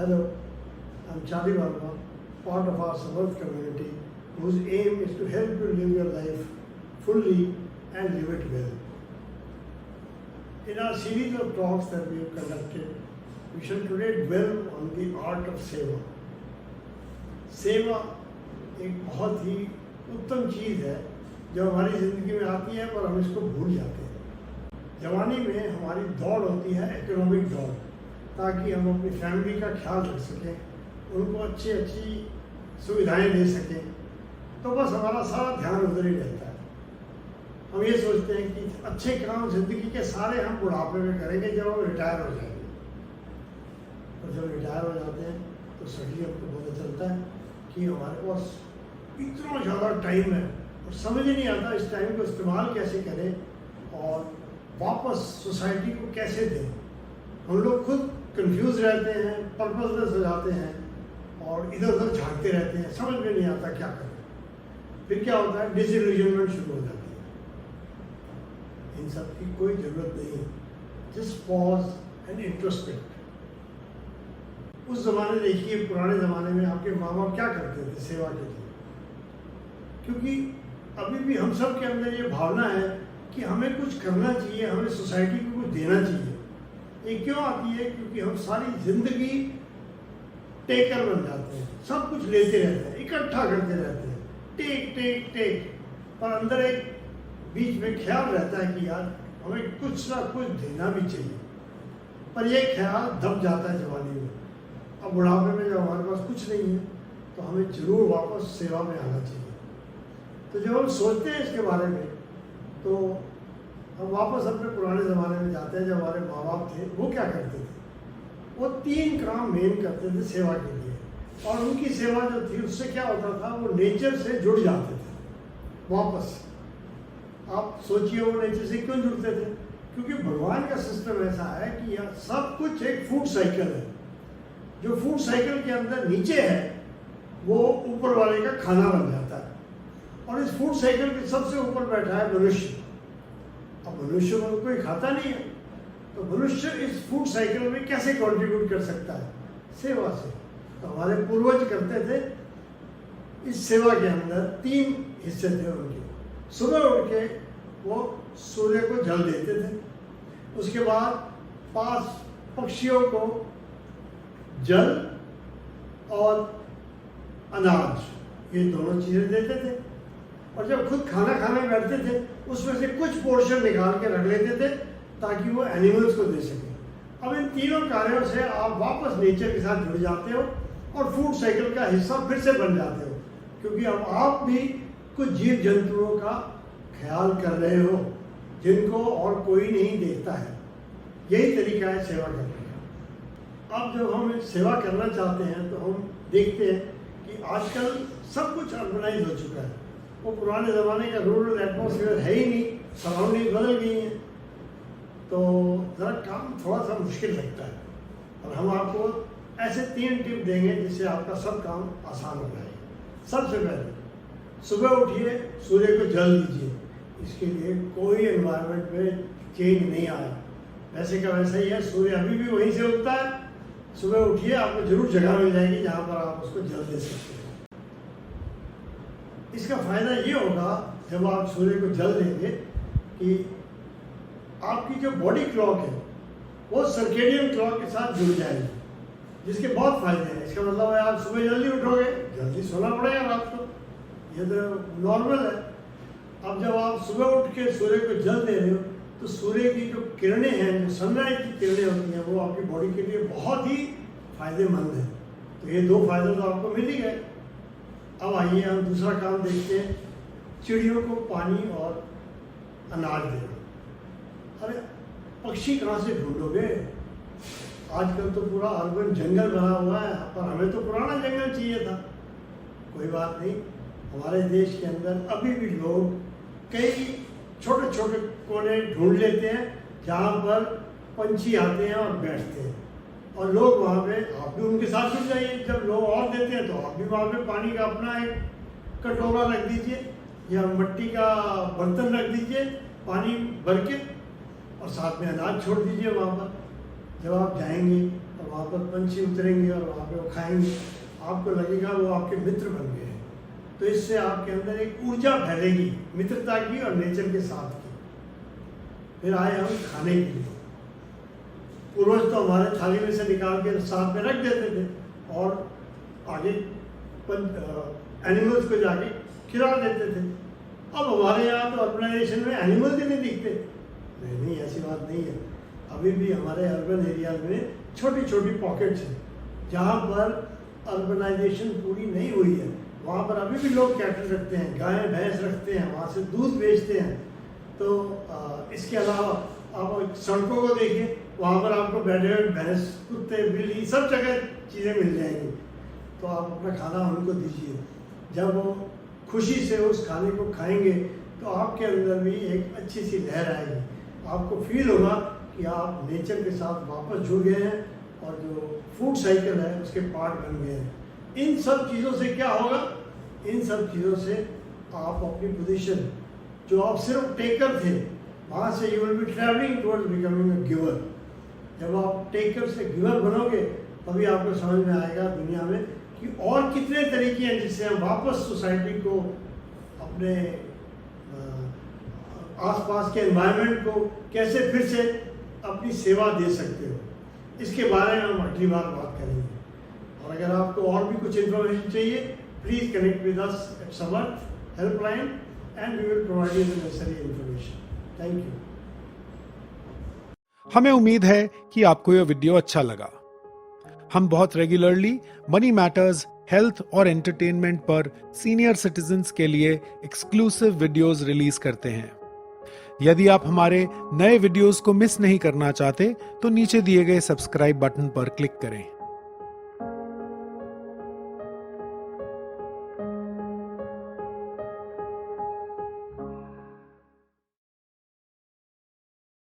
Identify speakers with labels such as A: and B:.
A: Hello, I'm Charlie Verma, part of our Samarth community, whose aim is to help you live your life fully and live it well. In our series of talks that we have conducted, we shall today dwell on the art of सेवा. सेवा एक बहुत ही उत्तम चीज़ है जो हमारी ज़िंदगी में आती है, पर हम इसको भूल जाते हैं. जवानी में हमारी दौड़ होती है, इकोनॉमिक दौड़, ताकि हम अपनी फैमिली का ख्याल रख सकें, उनको अच्छी सुविधाएं दे सकें. तो बस हमारा सारा ध्यान उधर ही रहता है. हम ये सोचते हैं कि अच्छे काम जिंदगी के सारे हम बुढ़ापे में करेंगे जब हम रिटायर हो जाएंगे. और जब रिटायर हो जाते हैं तो सही हमको पता चलता है कि हमारे पास इतना ज़्यादा टाइम है और समझ ही नहीं आता इस टाइम को इस्तेमाल कैसे करें और वापस सोसाइटी को कैसे दें. हम लोग खुद कंफ्यूज रहते हैं, पर्पसलेस हो जाते हैं और इधर उधर झांकते रहते हैं, समझ में नहीं आता क्या करें. फिर क्या होता है, डिसइल्यूजनमेंट शुरू हो जाती है. इन सब की कोई ज़रूरत नहीं है. Just pause and introspect. उस ज़माने देखिए, पुराने ज़माने में आपके माँ बाप क्या करते थे सेवा के लिए, क्योंकि अभी भी हम सब के अंदर ये भावना है कि हमें कुछ करना चाहिए, हमें सोसाइटी को कुछ देना चाहिए. ये क्यों आती है? क्योंकि हम सारी जिंदगी टेकर बन जाते हैं, सब कुछ लेते रहते हैं, इकट्ठा करते रहते हैं, टेक टेक टेक. पर अंदर एक बीच में ख्याल रहता है कि यार हमें कुछ ना कुछ देना भी चाहिए. पर यह ख्याल दब जाता है जवानी में. अब बुढ़ापे में जब हमारे पास कुछ नहीं है तो हमें जरूर वापस सेवा में आना चाहिए. तो जब हम सोचते हैं इसके बारे में तो हम वापस अपने पुराने ज़माने में जाते हैं. जब हमारे माँ बाप थे वो क्या करते थे, वो 3 काम मेन करते थे सेवा के लिए. और उनकी सेवा जो थी उससे क्या होता था, वो नेचर से जुड़ जाते थे वापस. आप सोचिए वो नेचर से क्यों जुड़ते थे? क्योंकि भगवान का सिस्टम ऐसा है कि यह सब कुछ एक फूड साइकिल है. जो फूड साइकिल के अंदर नीचे है वो ऊपर वाले का खाना बन जाता है. और इस फूड साइकिल के सबसे ऊपर बैठा है मनुष्य. अब मनुष्य को कोई खाता नहीं है, तो मनुष्य इस फूड साइकिल में कैसे कंट्रीब्यूट कर सकता है? सेवा से. तो हमारे पूर्वज करते थे इस सेवा के अंदर 3 हिस्से थे उनके. सुबह उठ के वो सूर्य को जल देते थे. उसके बाद 5 पक्षियों को जल और अनाज, ये दोनों चीज़ें देते थे. और जब खुद खाना खाने बैठते थे उसमें से कुछ पोर्शन निकाल के रख लेते थे ताकि वो एनिमल्स को दे सके. अब इन तीनों कार्यों से आप वापस नेचर के साथ जुड़ जाते हो और फूड साइकिल का हिस्सा फिर से बन जाते हो, क्योंकि अब आप भी कुछ जीव जंतुओं का ख्याल कर रहे हो जिनको और कोई नहीं देखता है. यही तरीका है सेवा करने का. अब जब हम सेवा करना चाहते हैं तो हम देखते हैं कि आजकल सब कुछ ऑर्गेनाइज हो चुका है. वो पुराने ज़माने का रूरल एटमॉस्फेयर है ही नहीं, सराउंडिंग बदल गई हैं, तो ज़रा काम थोड़ा सा मुश्किल लगता है. और हम आपको ऐसे 3 टिप देंगे जिससे आपका सब काम आसान हो जाएगा. सबसे पहले सुबह उठिए, सूर्य को जल दीजिए. इसके लिए कोई एनवायरनमेंट में चेंज नहीं आया, वैसे का वैसा ही है. सूर्य अभी भी वहीं से उगता है. सुबह उठिए, आपको जरूर जगह मिल जाएगी जहाँ पर आप उसको जल दे सकते हैं. इसका फ़ायदा ये होगा जब आप सूर्य को जल देंगे कि आपकी जो बॉडी क्लॉक है वो सर्केडियन क्लॉक के साथ जुड़ जाएगी, जिसके बहुत फ़ायदे हैं. इसका मतलब है आप सुबह जल्दी उठोगे, जल्दी सोना पड़ेगा रात को, ये तो नॉर्मल है. अब जब आप सुबह उठ के सूर्य को जल दे रहे हो तो सूर्य की जो किरणें हैं, जो सनराइज की किरणें होती हैं, वो आपकी बॉडी के लिए बहुत ही फायदेमंद है. तो ये 2 फायदे तो आपको मिल ही गए. अब आइए हम दूसरा काम देखते हैं, चिड़ियों को पानी और अनाज देना. अरे पक्षी कहाँ से ढूंढोगे? आजकल तो पूरा अर्बन जंगल बना हुआ है, पर हमें तो पुराना जंगल चाहिए था. कोई बात नहीं, हमारे देश के अंदर अभी भी लोग कई छोटे छोटे कोने ढूंढ लेते हैं जहाँ पर पंछी आते हैं और बैठते हैं. और लोग वहाँ पे, आप भी उनके साथ जुड़ जाइए. जब लोग और देते हैं तो आप भी वहाँ पे पानी का अपना एक कटोरा रख दीजिए या मिट्टी का बर्तन रख दीजिए पानी भर के, और साथ में अनाज छोड़ दीजिए वहाँ पर. जब आप जाएंगे और वहाँ पर पंछी उतरेंगे और वहाँ पे वो खाएंगे, आपको लगेगा वो आपके मित्र बन गए हैं। तो इससे आपके अंदर एक ऊर्जा फैलेगी मित्रता की और नेचर के साथ की। फिर आए हम खाने के लिए। पूर्वज तो हमारे थाली में से निकाल के साथ में रख देते थे और आगे एनिमल्स को जाके खिला देते थे। अब हमारे यहाँ तो अर्बनाइजेशन में एनिमल्स ही नहीं दिखते। नहीं, ऐसी बात नहीं है। अभी भी हमारे अर्बन एरियाज में छोटी छोटी पॉकेट्स हैं जहाँ पर अर्बनाइजेशन पूरी नहीं हुई है। वहाँ पर अभी भी लोग कैटल रखते हैं, गाय भैंस रखते हैं, वहाँ से दूध बेचते हैं। तो इसके अलावा आप सड़कों को देखिए, वहाँ पर आपको बैठे हुए भैंस, कुत्ते, बिल्ली सब जगह चीज़ें मिल जाएंगी। तो आप अपना खाना उनको दीजिए। जब वो खुशी से उस खाने को खाएंगे तो आपके अंदर भी एक अच्छी सी लहर आएगी। आपको फील होगा कि आप नेचर के साथ वापस जुड़ गए हैं और जो फूड साइकिल है उसके पार्ट बन गए हैं। इन सब चीज़ों से क्या होगा? इन सब चीज़ों से आप अपनी पोजीशन, जो आप सिर्फ टेकर थे, वहाँ से you will be travelling towards becoming a giver. जब आप टेकर से गिवर बनोगे तभी आपको समझ में आएगा दुनिया में कि और कितने तरीके हैं जिससे हम वापस सोसाइटी को, अपने आसपास के एनवायरनमेंट को कैसे फिर से अपनी सेवा दे सकते हो। इसके बारे में हम अगली बार बात करेंगे। और अगर आपको और भी कुछ इन्फॉर्मेशन चाहिए, please connect with us at Samarth helpline and we will provide you the necessary information. Thank you.
B: हमें उम्मीद है कि आपको यह वीडियो अच्छा लगा। हम बहुत रेगुलरली मनी मैटर्स, हेल्थ और एंटरटेनमेंट पर सीनियर सिटीजन्स के लिए एक्सक्लूसिव वीडियोस रिलीज करते हैं। यदि आप हमारे नए वीडियोस को मिस नहीं करना चाहते तो नीचे दिए गए सब्सक्राइब बटन पर क्लिक करें।